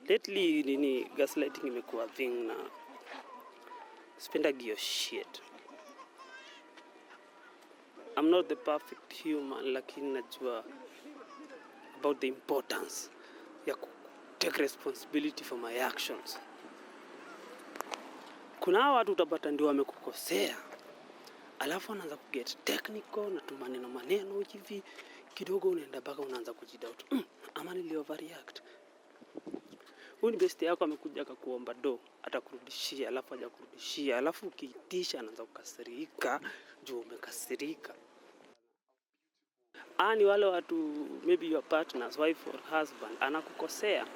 Lately nini gaslighting imekuwa thing na spendagi your shit. I'm not the perfect human, lakini najua about the importance ya take responsibility for my actions. Kuna watu utapata ndio wamekukosea, alafu anaanza kuget technical na maneno hivi kidogo, unaenda baka unaanza kujidoubt, ama nili overreact. Huyu ni best yako amekuja akakuomba do, atakurudishia, alafu hajakurudishia, alafu ukiitisha anaanza kukasirika juu umekasirika. Ni wale watu, maybe your partner's wife or husband anakukosea,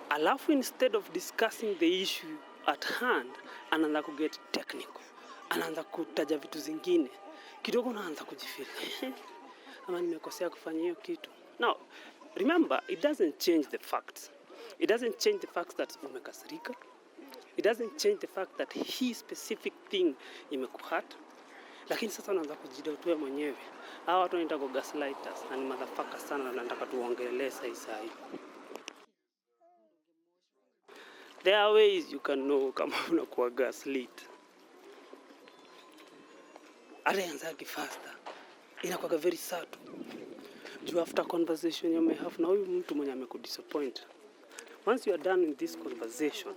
alafu instead of discussing the issue at hand anaanza kuget technical, anaanza kutaja vitu zingine kidogo, unaanza kujifeel ama nimekosea kufanya hiyo kitu. Now remember, it doesn't change the facts. It doesn't change the fact that umekasirika. It doesn't change the fact that he specific thing imekuhurt. Lakini sasa unaanza kujidoubt wewe mwenyewe. Hawa watu wanaita kwa gaslighters na ni motherfucker sana, na nataka tuongelee sasa hivi. There are ways you can know kama unakuwa gaslit. Alianza faster. Inakuwa very subtle. Juu after conversation you may have na huyu mtu mwenye amekudisappoint. Once you are done with this conversation,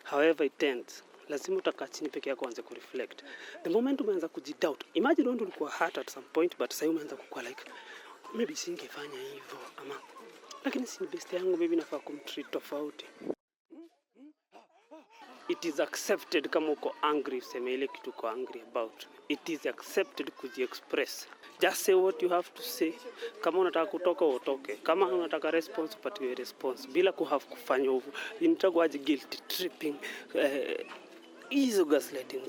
however it ends, lazima utakaa chini peke yako uanze kureflect. The moment umeanza kujidoubt, imagine wewe ulikuwa hurt at some point, but sasa umeanza kukua like maybe singefanya hivyo, ama lakini si best yangu, maybe nafaa kumtreat tofauti. It is accepted kama uko angry, useme ile kitu uko angry about. It is accepted kuji-express. Just say what you have to say. Kama unataka kutoka utoke. Kama unataka response upatiwe response. Bila kufanya hivyo. Inataka guilty tripping. Hizo gaslighting.